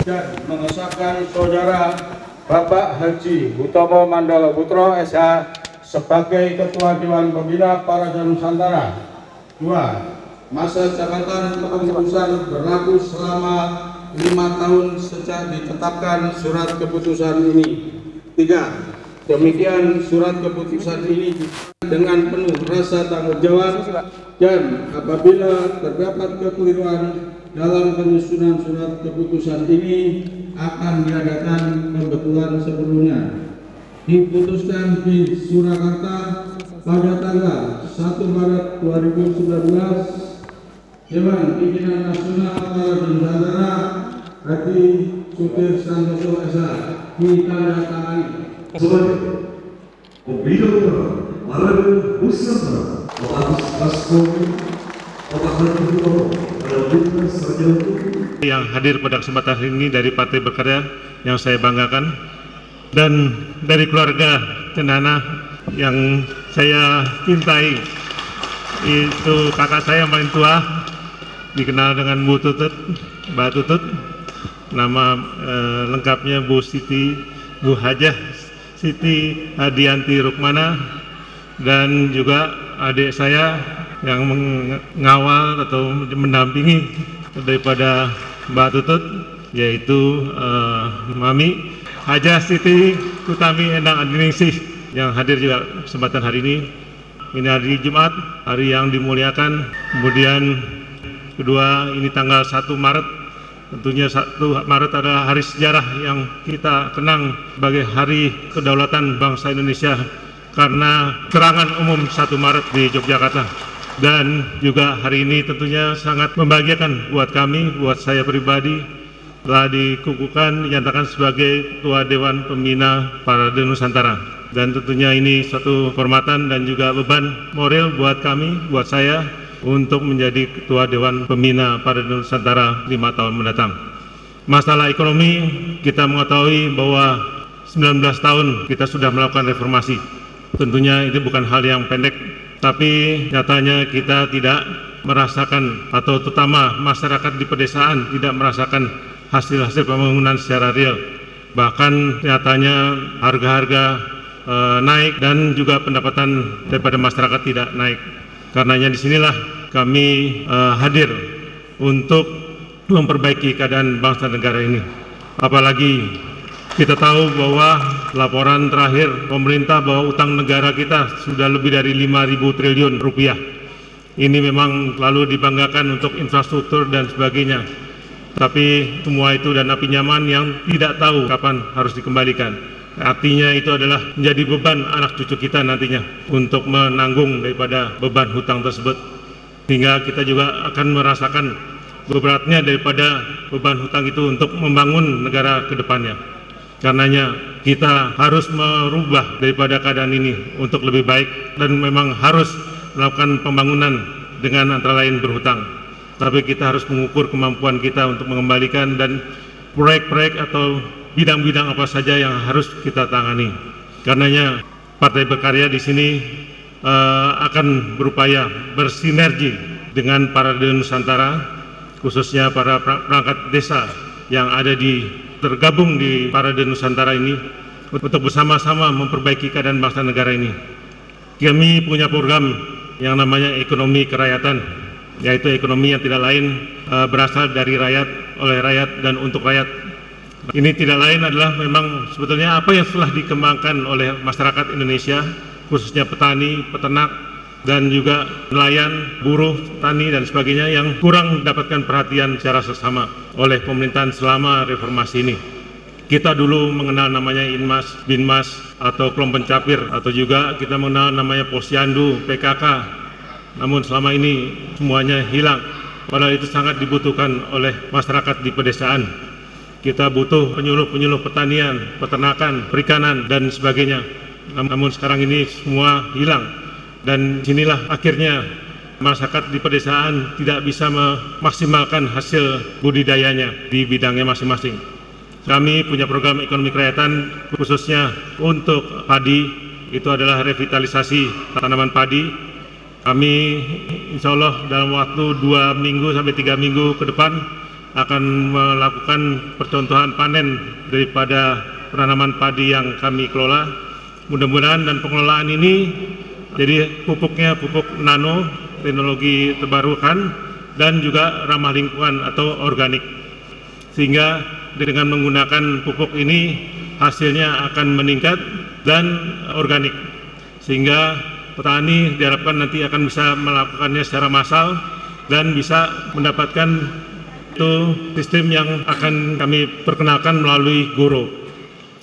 dan mengesahkan Saudara Bapak Haji Hutomo Mandala Putro SH sebagai Ketua Dewan Pembina Parada Nusantara. 2. Masa jabatan kepengurusan berlaku selama 5 tahun sejak ditetapkan surat keputusan ini. 3. Demikian surat keputusan ini dengan penuh rasa tanggung jawab, dan apabila terdapat kekeliruan dalam penyusunan surat keputusan ini akan diadakan pembetulan sebelumnya. Diputuskan di Surakarta pada tanggal 1 Maret 2019, Dewan Pimpinan Nasional Parada Nusantara Haji Sukir Santoso SH ditandatangani. Sebagai pembina Parada Nusantara, Bapak Agus Rastogi, Bapak Haji Hutomo adalah Bintang Sarjana Hukum. Yang hadir pada kesempatan hari ini dari Partai Berkarya yang saya banggakan, dan dari keluarga Cendana yang saya cintai, itu kakak saya yang paling tua, dikenal dengan Bu Tutut, Mbak Tutut. Nama lengkapnya Bu Siti, Bu Hajah Siti Hadianti Rukmana, dan juga adik saya yang mengawal atau mendampingi daripada Mbak Tutut, yaitu Mami Hajah Siti Kutami Endang Adiningsih yang hadir juga kesempatan hari ini. Ini hari Jumat, hari yang dimuliakan. Kemudian kedua, ini tanggal 1 Maret. Tentunya 1 Maret adalah hari sejarah yang kita kenang sebagai Hari Kedaulatan Bangsa Indonesia karena serangan umum 1 Maret di Yogyakarta. Dan juga hari ini tentunya sangat membahagiakan buat kami, buat saya pribadi, telah dikukuhkan, dinyatakan sebagai Ketua Dewan Pembina Parada Nusantara. Dan tentunya ini suatu kehormatan dan juga beban moral buat kami, buat saya, untuk menjadi Ketua Dewan Pembina Parada Nusantara 5 tahun mendatang. Masalah ekonomi, kita mengetahui bahwa 19 tahun kita sudah melakukan reformasi. Tentunya itu bukan hal yang pendek, tapi nyatanya kita tidak merasakan, atau terutama masyarakat di pedesaan tidak merasakan hasil-hasil pembangunan secara real. Bahkan nyatanya harga-harga naik dan juga pendapatan daripada masyarakat tidak naik. Karenanya disinilah kami hadir untuk memperbaiki keadaan bangsa negara ini. Apalagi kita tahu bahwa laporan terakhir pemerintah bahwa utang negara kita sudah lebih dari 5.000 triliun rupiah. Ini memang lalu dibanggakan untuk infrastruktur dan sebagainya. Tapi semua itu dan api nyaman yang tidak tahu kapan harus dikembalikan. Artinya itu adalah menjadi beban anak cucu kita nantinya untuk menanggung daripada beban hutang tersebut. Sehingga kita juga akan merasakan beratnya daripada beban hutang itu untuk membangun negara ke depannya. Karenanya kita harus merubah daripada keadaan ini untuk lebih baik, dan memang harus melakukan pembangunan dengan antara lain berhutang. Tapi kita harus mengukur kemampuan kita untuk mengembalikan, dan proyek-proyek atau bidang-bidang apa saja yang harus kita tangani. Karenanya Partai Berkarya di sini akan berupaya bersinergi dengan Parada Nusantara, khususnya para perangkat desa yang ada tergabung di Parada Nusantara ini, untuk bersama-sama memperbaiki keadaan bangsa negara ini. Kami punya program yang namanya ekonomi kerakyatan, yaitu ekonomi yang tidak lain berasal dari rakyat, oleh rakyat, dan untuk rakyat. Ini tidak lain adalah memang sebetulnya apa yang telah dikembangkan oleh masyarakat Indonesia, khususnya petani, peternak, dan juga nelayan, buruh, tani, dan sebagainya, yang kurang mendapatkan perhatian secara seksama oleh pemerintahan selama reformasi ini. Kita dulu mengenal namanya Inmas, Binmas, atau kelompok pencapir, atau juga kita mengenal namanya Posyandu, PKK. Namun selama ini semuanya hilang, padahal itu sangat dibutuhkan oleh masyarakat di pedesaan. Kita butuh penyuluh-penyuluh pertanian, peternakan, perikanan, dan sebagainya. Namun sekarang ini semua hilang, dan sinilah akhirnya masyarakat di pedesaan tidak bisa memaksimalkan hasil budidayanya di bidangnya masing-masing. Kami punya program ekonomi kerakyatan khususnya untuk padi, itu adalah revitalisasi tanaman padi. Kami insya Allah dalam waktu 2 minggu sampai 3 minggu ke depan akan melakukan percontohan panen daripada penanaman padi yang kami kelola. Mudah-mudahan dan pengelolaan ini jadi pupuknya pupuk nano, teknologi terbarukan dan juga ramah lingkungan atau organik, sehingga dengan menggunakan pupuk ini hasilnya akan meningkat dan organik, sehingga petani diharapkan nanti akan bisa melakukannya secara massal dan bisa mendapatkan itu sistem yang akan kami perkenalkan melalui GORO.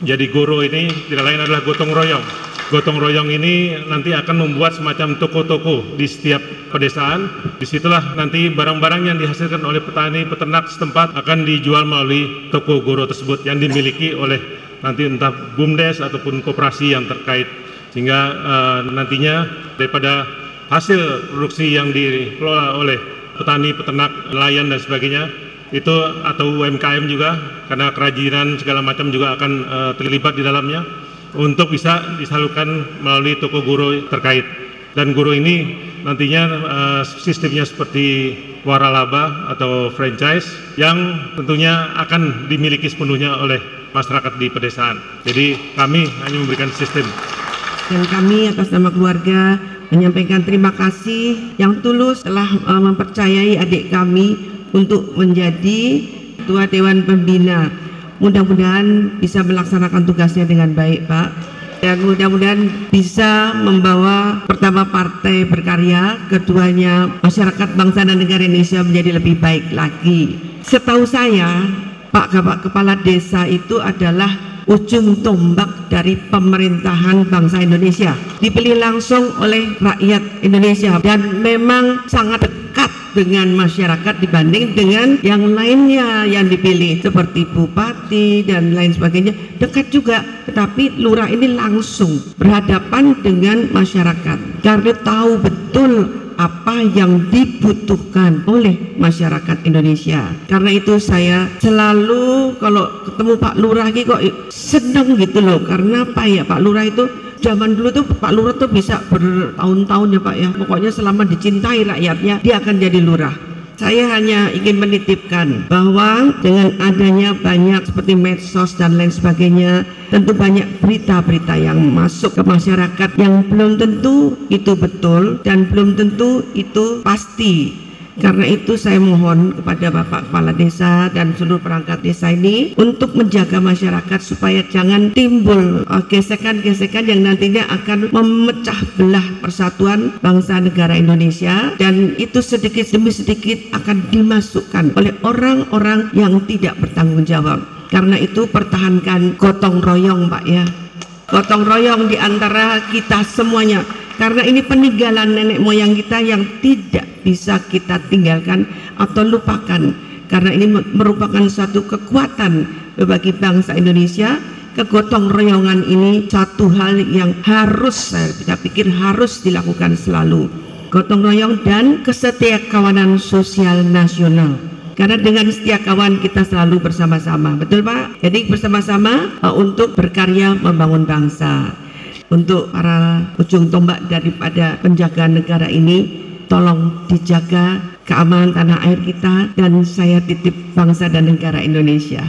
Jadi GORO ini tidak lain adalah gotong royong. Gotong royong ini nanti akan membuat semacam toko-toko di setiap pedesaan. Disitulah nanti barang-barang yang dihasilkan oleh petani peternak setempat akan dijual melalui toko GORO tersebut yang dimiliki oleh nanti entah BUMDes ataupun koperasi yang terkait, sehingga nantinya daripada hasil produksi yang dikelola oleh petani, peternak, nelayan dan sebagainya itu atau UMKM juga, karena kerajinan segala macam juga akan terlibat di dalamnya, untuk bisa disalurkan melalui toko GORO terkait. Dan GORO ini nantinya sistemnya seperti waralaba atau franchise yang tentunya akan dimiliki sepenuhnya oleh masyarakat di pedesaan. Jadi kami hanya memberikan sistem. Dan kami atas nama keluarga menyampaikan terima kasih yang tulus telah mempercayai adik kami untuk menjadi Ketua Dewan Pembina. Mudah-mudahan bisa melaksanakan tugasnya dengan baik, Pak. Dan mudah-mudahan bisa membawa pertama partai berkarya, keduanya masyarakat bangsa dan negara Indonesia menjadi lebih baik lagi. Setahu saya, Pak Kepala Desa itu adalah ujung tombak dari pemerintahan bangsa Indonesia. Dipilih langsung oleh rakyat Indonesia dan memang sangat dekat dengan masyarakat dibanding dengan yang lainnya yang dipilih seperti bupati dan lain sebagainya, dekat juga, tetapi lurah ini langsung berhadapan dengan masyarakat karena tahu betul apa yang dibutuhkan oleh masyarakat Indonesia. Karena itu saya selalu kalau ketemu Pak Lurah kok seneng gitu loh, karena apa ya, Pak Lurah itu zaman dulu tuh Pak Lurah tuh bisa bertahun-tahun ya Pak ya, pokoknya selama dicintai rakyatnya dia akan jadi lurah. Saya hanya ingin menitipkan bahwa dengan adanya banyak seperti medsos dan lain sebagainya, tentu banyak berita-berita yang masuk ke masyarakat yang belum tentu itu betul dan belum tentu itu pasti. Karena itu saya mohon kepada Bapak Kepala Desa dan seluruh perangkat desa ini untuk menjaga masyarakat supaya jangan timbul gesekan-gesekan yang nantinya akan memecah belah persatuan bangsa negara Indonesia, dan itu sedikit demi sedikit akan dimasukkan oleh orang-orang yang tidak bertanggung jawab. Karena itu pertahankan gotong royong, Pak ya. Gotong royong di antara kita semuanya. Karena ini peninggalan nenek moyang kita yang tidak bisa kita tinggalkan atau lupakan. Karena ini merupakan satu kekuatan bagi bangsa Indonesia. Kegotong royongan ini satu hal yang harus, saya pikir harus dilakukan selalu. Gotong royong dan kesetiakawanan sosial nasional. Karena dengan setia kawan kita selalu bersama-sama, betul Pak? Jadi bersama-sama untuk berkarya membangun bangsa. Untuk para ujung tombak daripada penjagaan negara ini, tolong dijaga keamanan tanah air kita, dan saya titip bangsa dan negara Indonesia.